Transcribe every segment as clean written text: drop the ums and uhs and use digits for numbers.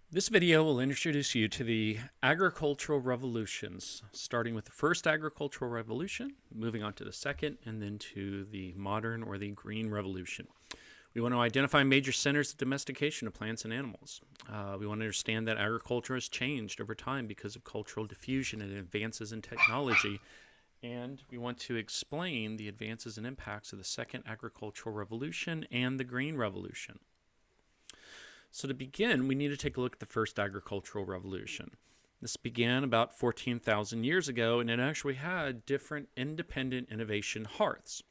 This video will introduce you to the agricultural revolutions, starting with the first agricultural revolution, moving on to the second, and then to the modern or the green revolution. We want to identify major centers of domestication of plants and animals. We want to understand that agriculture has changed over time because of cultural diffusion and advances in technology. And we want to explain the advances and impacts of the second agricultural revolution and the green revolution. So to begin, we need to take a look at the first agricultural revolution. This began about 14,000 years ago, and it actually had different independent innovation hearths.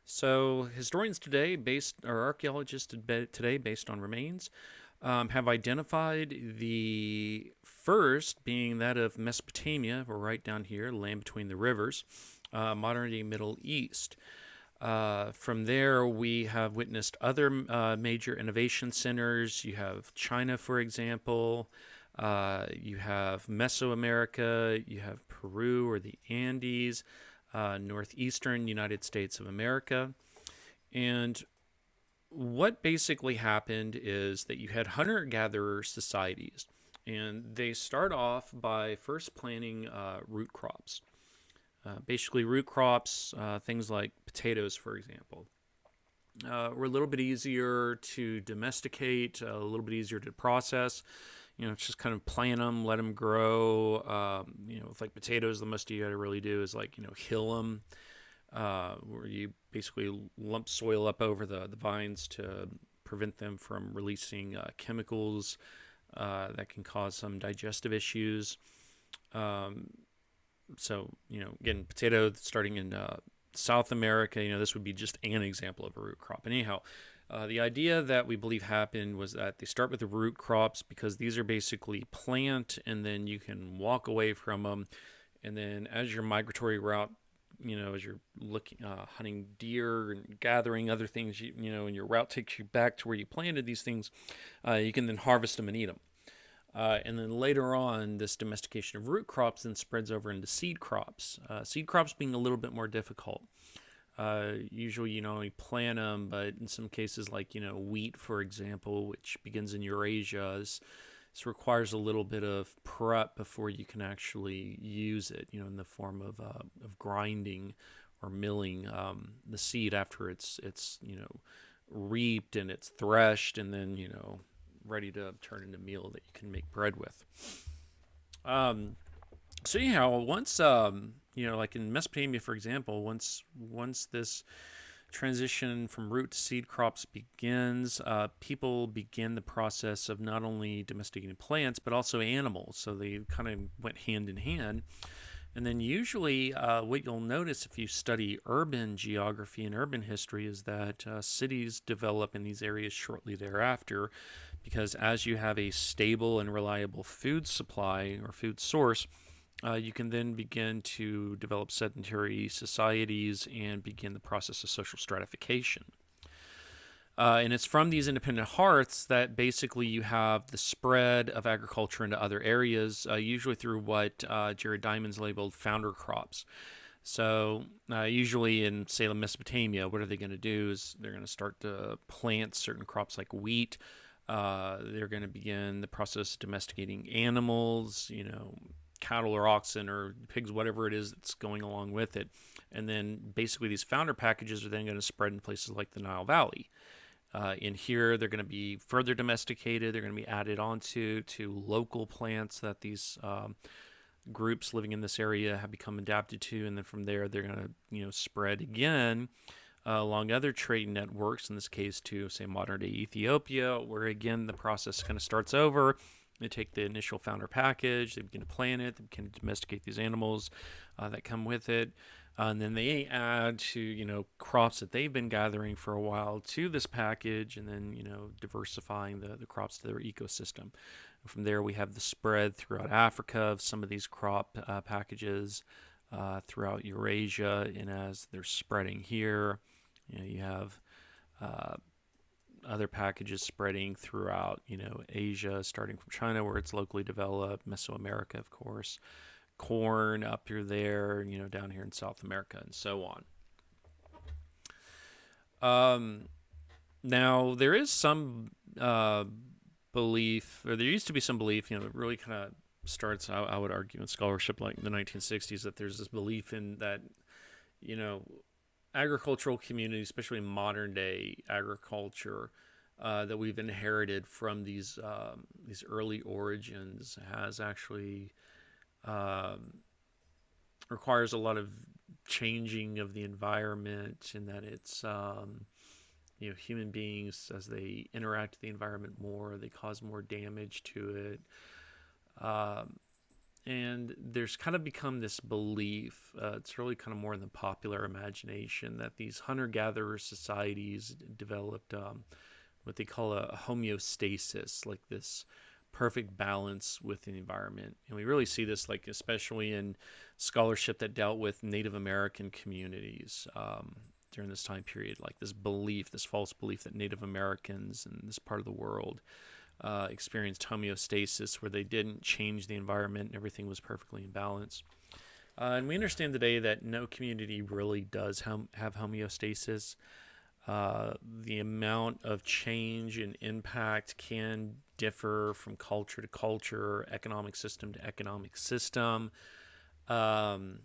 So historians today, or archaeologists today, based on remains, have identified the first being that of Mesopotamia, or right down here, land between the rivers, modern-day Middle East. From there, we have witnessed other major innovation centers. You have China, for example. You have Mesoamerica. You have Peru or the Andes, northeastern United States of America. And what basically happened is that you had hunter-gatherer societies. And they start off by first planting root crops. Basically, root crops, things like potatoes, for example, were a little bit easier to domesticate, a little bit easier to process. It's just kind of plant them, let them grow. With like potatoes, the most you got to really do is hill them, where you basically lump soil up over the vines to prevent them from releasing chemicals that can cause some digestive issues. So, again, potato starting in South America, this would be just an example of a root crop. And anyhow, the idea that we believe happened was that they start with the root crops because these are basically plant and then you can walk away from them. And then as your migratory route, as you're looking, hunting deer and gathering other things, and your route takes you back to where you planted these things, you can then harvest them and eat them. And then later on, this domestication of root crops then spreads over into seed crops. Seed crops being a little bit more difficult. Usually, you plant them, but in some cases, like, wheat, for example, which begins in Eurasia, this requires a little bit of prep before you can actually use it, in the form of grinding or milling the seed after it's reaped and it's threshed and then, ready to turn into meal that you can make bread with. So anyhow, once like in Mesopotamia, for example, once this transition from root to seed crops begins, people begin the process of not only domesticating plants but also animals. So they kind of went hand in hand. And then usually what you'll notice if you study urban geography and urban history is that cities develop in these areas shortly thereafter, because as you have a stable and reliable food supply or food source, you can then begin to develop sedentary societies and begin the process of social stratification. And it's from these independent hearths that basically you have the spread of agriculture into other areas, usually through what Jared Diamond's labeled founder crops. So usually in Salem, Mesopotamia, what are they going to do is they're going to start to plant certain crops like wheat. They're going to begin the process of domesticating animals, cattle or oxen or pigs, whatever it is that's going along with it. And then basically these founder packages are then going to spread in places like the Nile Valley. In here, they're going to be further domesticated. They're going to be added onto local plants that these groups living in this area have become adapted to, and then from there, they're going to spread again along other trade networks. In this case, to say modern-day Ethiopia, where again the process kind of starts over. They take the initial founder package, they begin to plant it, they begin to domesticate these animals that come with it. And then they add to, crops that they've been gathering for a while to this package, and then, diversifying the crops to their ecosystem. And from there, we have the spread throughout Africa of some of these crop packages throughout Eurasia. And as they're spreading here, you have other packages spreading throughout, Asia, starting from China, where it's locally developed, Mesoamerica, of course, corn up through there, down here in South America, and so on. Now, there is some belief, or there used to be some belief, it really kind of starts, I would argue, in scholarship like in the 1960s, that there's this belief in that, you know, agricultural communities, especially modern day agriculture, that we've inherited from these early origins, has actually um, requires a lot of changing of the environment, and that it's human beings, as they interact with the environment more, they cause more damage to it. Um, and there's kind of become this belief, it's really kind of more in the popular imagination, that these hunter-gatherer societies developed what they call a homeostasis, like this perfect balance with the environment. And we really see this, like, especially in scholarship that dealt with Native American communities during this time period, like this belief, this false belief that Native Americans in this part of the world experienced homeostasis, where they didn't change the environment and everything was perfectly in balance. And we understand today that no community really does have homeostasis. The amount of change and impact can differ from culture to culture, economic system to economic system. Um,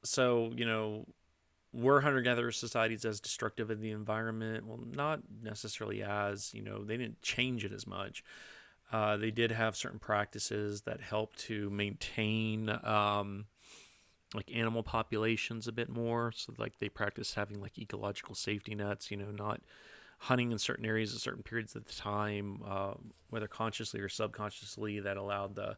so, were hunter-gatherer societies as destructive of the environment? Well, not necessarily, as, they didn't change it as much. They did have certain practices that helped to maintain like animal populations a bit more. So like they practiced having like ecological safety nets, not hunting in certain areas at certain periods of the time, whether consciously or subconsciously, that allowed the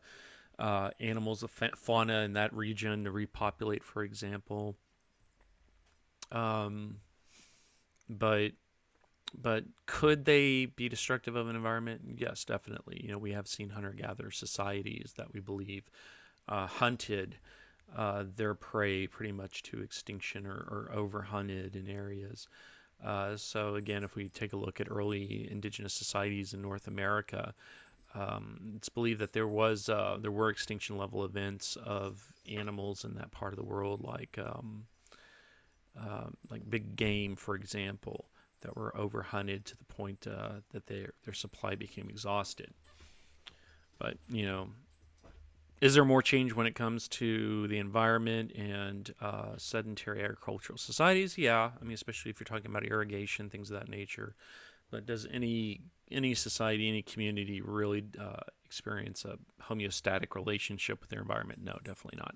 animals, the fauna in that region to repopulate, for example. Um, but but could they be destructive of an environment? Yes, definitely. We have seen hunter-gatherer societies that we believe hunted their prey pretty much to extinction, or overhunted in areas. So again, if we take a look at early indigenous societies in North America, it's believed that there were extinction level events of animals in that part of the world, like big game, for example, that were overhunted to the point that their supply became exhausted. But is there more change when it comes to the environment and sedentary agricultural societies? Yeah, I mean, especially if you're talking about irrigation, things of that nature. But does any society, any community really experience a homeostatic relationship with their environment? No, definitely not.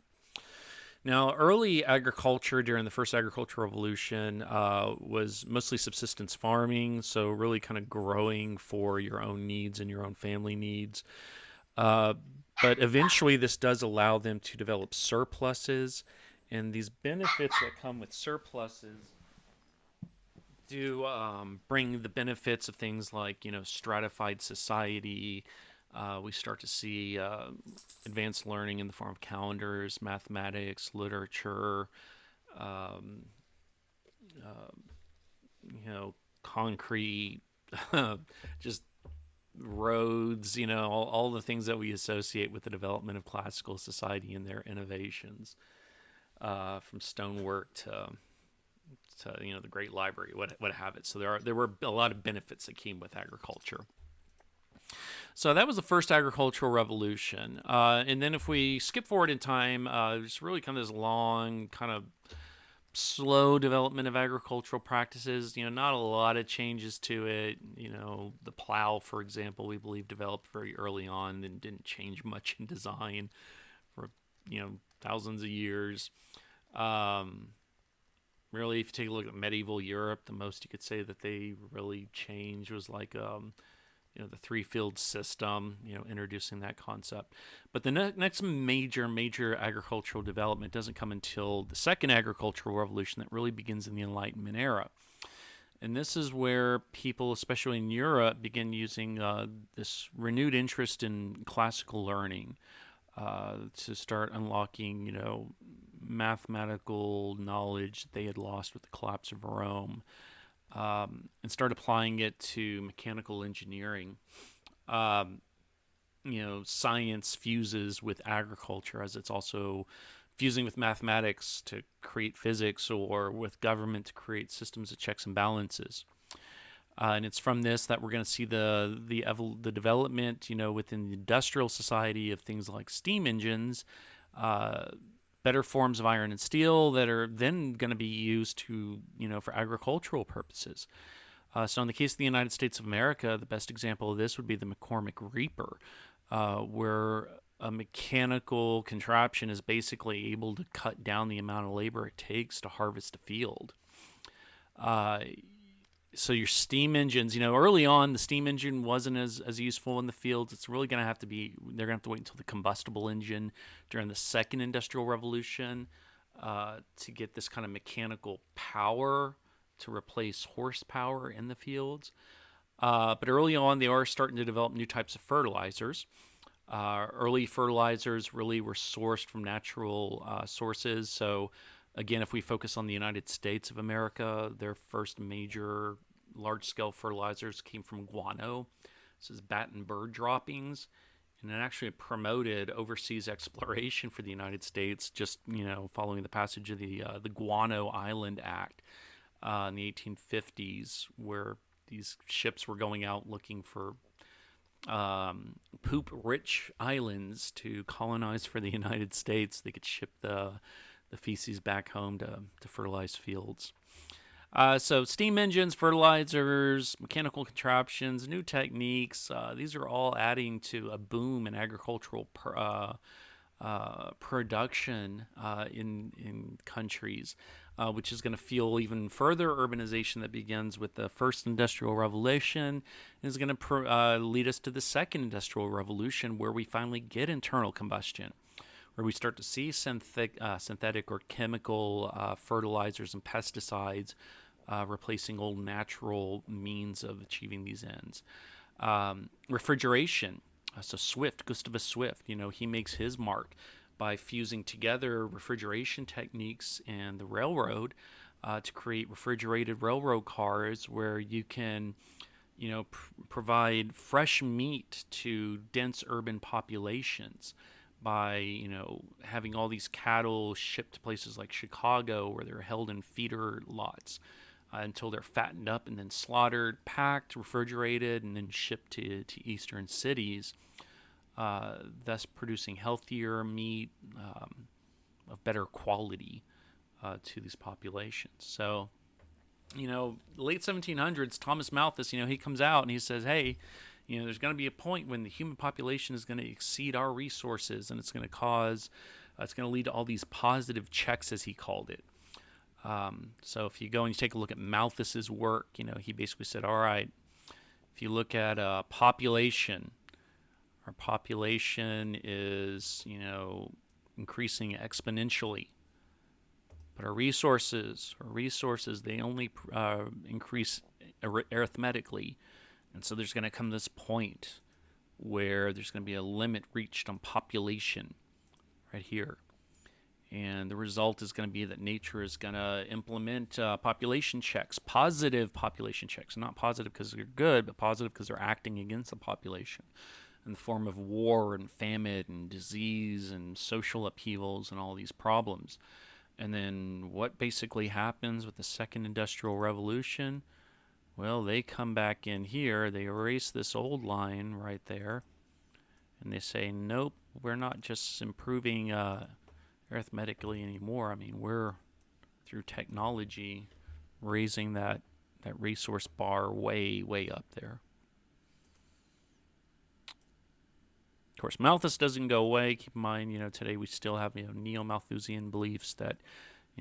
Now, early agriculture during the first agricultural revolution was mostly subsistence farming, so really kind of growing for your own needs and your own family needs. Uh, but eventually, this does allow them to develop surpluses, and these benefits that come with surpluses do bring the benefits of things like stratified society. We start to see advanced learning in the form of calendars, mathematics, literature, um, uh, concrete, just roads, all the things that we associate with the development of classical society and their innovations, from stonework to the Great Library, what have it. So there were a lot of benefits that came with agriculture. So that was the first agricultural revolution. And then if we skip forward in time, it's really kind of this long, kind of slow development of agricultural practices. Not a lot of changes to it. The plow, for example, we believe developed very early on and didn't change much in design for, thousands of years. Really, if you take a look at medieval Europe, the most you could say that they really changed was like the three-field system, introducing that concept. But the next major agricultural development doesn't come until the second agricultural revolution that really begins in the Enlightenment era. And this is where people, especially in Europe, begin using this renewed interest in classical learning to start unlocking, mathematical knowledge that they had lost with the collapse of Rome. And start applying it to mechanical engineering. Science fuses with agriculture, as it's also fusing with mathematics to create physics, or with government to create systems of checks and balances. And it's from this that we're going to see the development, within the industrial society of things like steam engines, uh, better forms of iron and steel that are then going to be used for agricultural purposes. So in the case of the United States of America, the best example of this would be the McCormick Reaper, where a mechanical contraption is basically able to cut down the amount of labor it takes to harvest a field. Uh, so your steam engines, early on, the steam engine wasn't as useful in the fields. It's really going to have to be, they're going to have to wait until the combustible engine during the second industrial revolution to get this kind of mechanical power to replace horsepower in the fields. But early on, they are starting to develop new types of fertilizers. Early fertilizers really were sourced from natural sources. So, again, if we focus on the United States of America, their first major large-scale fertilizers came from guano. This is bat and bird droppings, and it actually promoted overseas exploration for the United States. Just following the passage of the Guano Island Act in the 1850s, where these ships were going out looking for poop-rich islands to colonize for the United States. They could ship the feces back home to fertilize fields. So steam engines, fertilizers, mechanical contraptions, new techniques, these are all adding to a boom in agricultural production in countries, which is going to fuel even further urbanization that begins with the first industrial revolution, and is going to lead us to the second industrial revolution, where we finally get internal combustion, where we start to see synthetic or chemical fertilizers and pesticides replacing old natural means of achieving these ends. Refrigeration. So Gustavus Swift, he makes his mark by fusing together refrigeration techniques and the railroad to create refrigerated railroad cars where you can, provide fresh meat to dense urban populations by, having all these cattle shipped to places like Chicago where they're held in feeder lots until they're fattened up and then slaughtered, packed, refrigerated, and then shipped to eastern cities, thus producing healthier meat of better quality to these populations. So, late 1700s, Thomas Malthus, he comes out and he says, hey, there's going to be a point when the human population is going to exceed our resources, and it's going to lead to all these positive checks, as he called it. So if you go and you take a look at Malthus's work, he basically said, all right, if you look at population, our population is, increasing exponentially, but our resources, they only increase arithmetically. And so there's going to come this point where there's going to be a limit reached on population right here. And the result is going to be that nature is going to implement population checks, positive population checks. Not positive because they're good, but positive because they're acting against the population in the form of war and famine and disease and social upheavals and all these problems. And then what basically happens with the second industrial revolution? Well, they come back in here, they erase this old line right there, and they say, nope, we're not just improving arithmetically anymore. I mean, we're, through technology, raising that resource bar way, way up there. Of course, Malthus doesn't go away. Keep in mind, today we still have, neo-Malthusian beliefs that,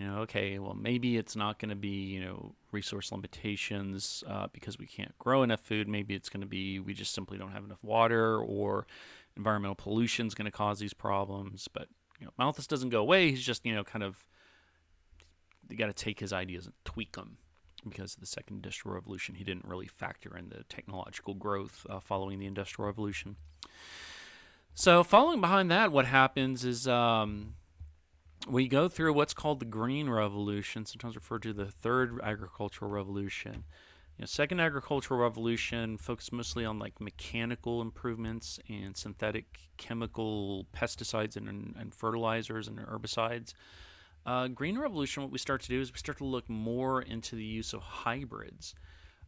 okay, well, maybe it's not going to be, resource limitations because we can't grow enough food. Maybe it's going to be we just simply don't have enough water, or environmental pollution is going to cause these problems. But, Malthus doesn't go away. He's just, you got to take his ideas and tweak them. Because of the second industrial revolution, he didn't really factor in the technological growth following the industrial revolution. So following behind that, what happens is we go through what's called the Green Revolution, sometimes referred to the third agricultural revolution. Second agricultural revolution focused mostly on like mechanical improvements and synthetic chemical pesticides and fertilizers and herbicides. Green Revolution, what we start to do is we start to look more into the use of hybrids.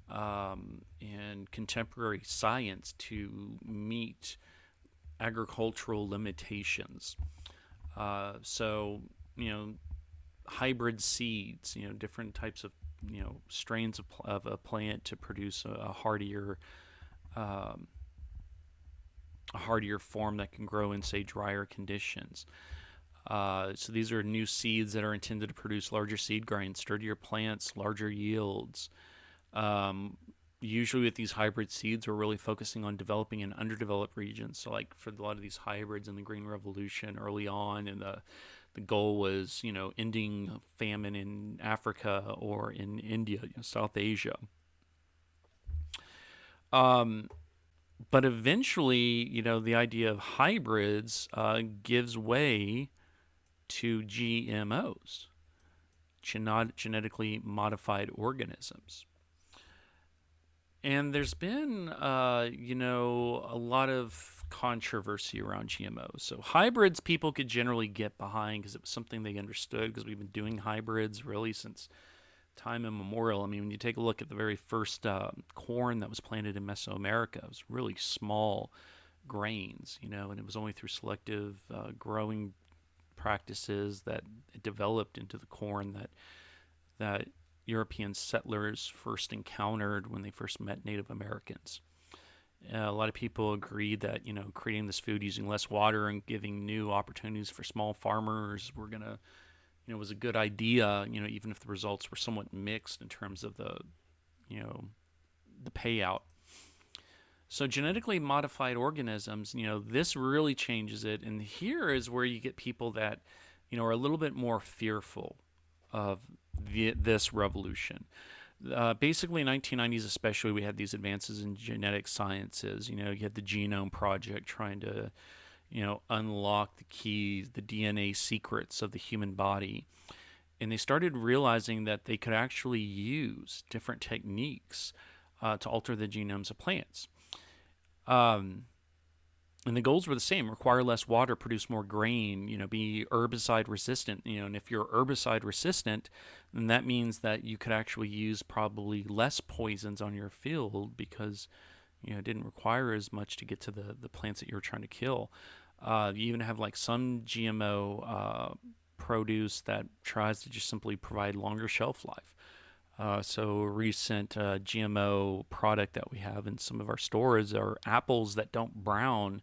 and contemporary science to meet agricultural limitations. So, you know, hybrid seeds, different types of, strains of a plant to produce um, a hardier form that can grow in, say, drier conditions. So these are new seeds that are intended to produce larger seed grains, sturdier plants, larger yields. Um, Usually with these hybrid seeds, we're really focusing on developing in underdeveloped regions. So like for a lot of these hybrids in the Green Revolution early on, and the goal was, ending famine in Africa or in India, South Asia. Um, but eventually, the idea of hybrids gives way to GMOs, genetically modified organisms. And there's been, a lot of controversy around GMOs. So hybrids, people could generally get behind because it was something they understood, because we've been doing hybrids really since time immemorial. I mean, when you take a look at the very first corn that was planted in Mesoamerica, it was really small grains, and it was only through selective growing practices that it developed into the corn that European settlers first encountered when they first met Native Americans. A lot of people agreed that creating this food using less water and giving new opportunities for small farmers were gonna was a good idea. Even if the results were somewhat mixed in terms of you know the payout. So genetically modified organisms, this really changes it, and here is where you get people that are a little bit more fearful of this revolution. Basically, 1990s especially, we had these advances in genetic sciences. You had the Genome Project trying to, unlock the keys, the DNA secrets of the human body. And they started realizing that they could actually use different techniques to alter the genomes of plants. Um, and the goals were the same: require less water, produce more grain, be herbicide resistant. And if you're herbicide resistant, then that means that you could actually use probably less poisons on your field, because it didn't require as much to get to the plants that you were trying to kill. You even have like some GMO produce that tries to just simply provide longer shelf life. So a recent GMO product that we have in some of our stores are apples that don't brown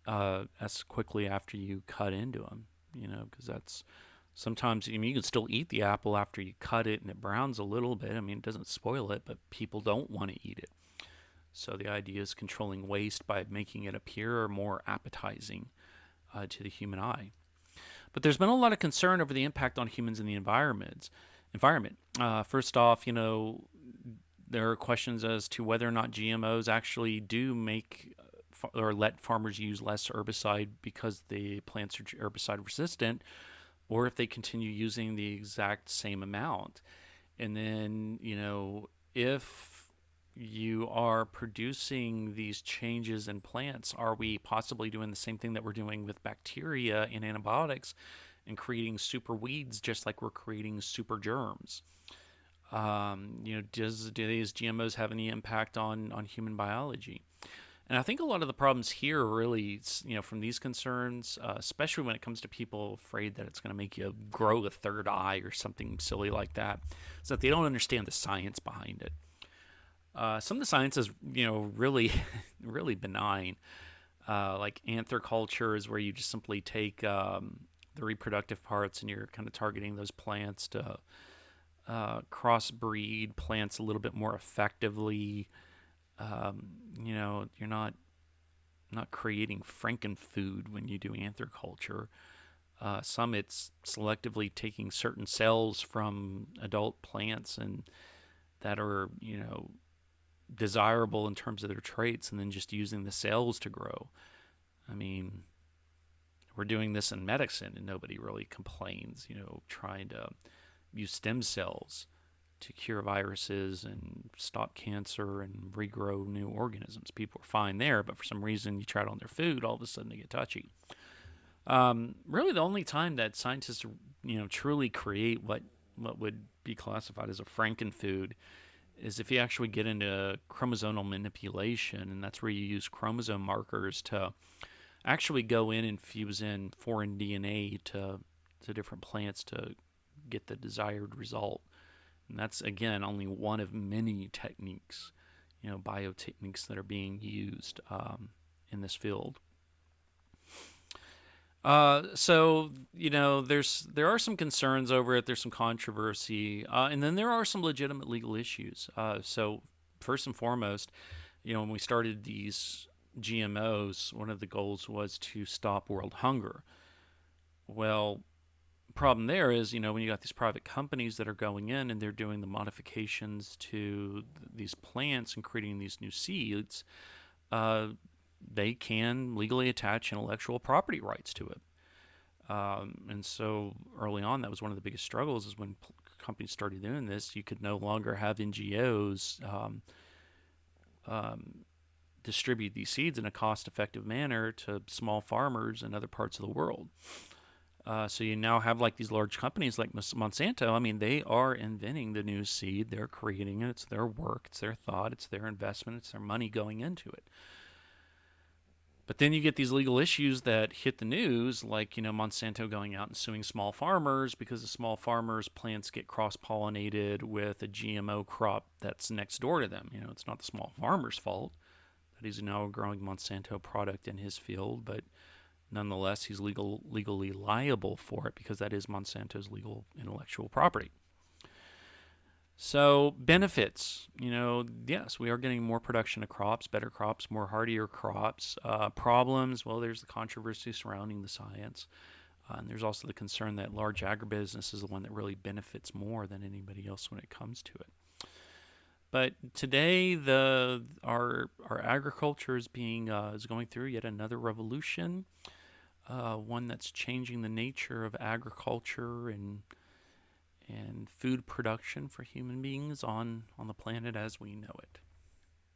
as quickly after you cut into them. Because that's sometimes, you can still eat the apple after you cut it and it browns a little bit. I mean, it doesn't spoil it, but people don't want to eat it. So the idea is controlling waste by making it appear more appetizing to the human eye. But there's been a lot of concern over the impact on humans and the environment. First off, there are questions as to whether or not GMOs actually do make or let farmers use less herbicide because the plants are herbicide resistant, or if they continue using the exact same amount. And then, if you are producing these changes in plants, are we possibly doing the same thing that we're doing with bacteria and antibiotics and creating super weeds just like we're creating super germs? Do these GMOs have any impact on human biology? And I think a lot of the problems here really, from these concerns, especially when it comes to people afraid that it's going to make you grow a third eye or something silly like that, is that they don't understand the science behind it. Some of the science is, really, really benign. Like anthroculture is where you just simply take the reproductive parts and you're kind of targeting those plants to crossbreed plants a little bit more effectively. You're not creating frankenfood when you do anthroculture. Some it's selectively taking certain cells from adult plants and that are desirable in terms of their traits, and then just using the cells to grow. I mean, we're doing this in medicine and nobody really complains, trying to use stem cells to cure viruses and stop cancer and regrow new organisms. People are fine there, but for some reason you try it on their food, all of a sudden they get touchy. Really the only time that scientists truly create what would be classified as a frankenfood is if you actually get into chromosomal manipulation, and that's where you use chromosome markers to actually go in and fuse in foreign DNA to different plants to get the desired result. And that's, again, only one of many techniques, biotechniques that are being used in this field. So there are some concerns over it. There's some controversy, and then there are some legitimate legal issues. So first and foremost, when we started these GMOs, one of the goals was to stop world hunger. Well, problem there is, when you got these private companies that are going in and they're doing the modifications to these plants and creating these new seeds, they can legally attach intellectual property rights to it. And so early on, that was one of the biggest struggles, is when companies started doing this, you could no longer have NGOs distribute these seeds in a cost-effective manner to small farmers in other parts of the world. So you now have like these large companies like Monsanto. I mean, they are inventing the new seed. They're creating it. It's their work. It's their thought. It's their investment. It's their money going into it. But then you get these legal issues that hit the news, like, Monsanto going out and suing small farmers because the small farmers' plants get cross-pollinated with a GMO crop that's next door to them. It's not the small farmer's fault that he's now growing Monsanto product in his field, but nonetheless, he's legally liable for it because that is Monsanto's legal intellectual property. So benefits, yes, we are getting more production of crops, better crops, more hardier crops. Problems, well, there's the controversy surrounding the science. And there's also the concern that large agribusiness is the one that really benefits more than anybody else when it comes to it. But today, our agriculture is going through yet another revolution, one that's changing the nature of agriculture and food production for human beings on the planet as we know it.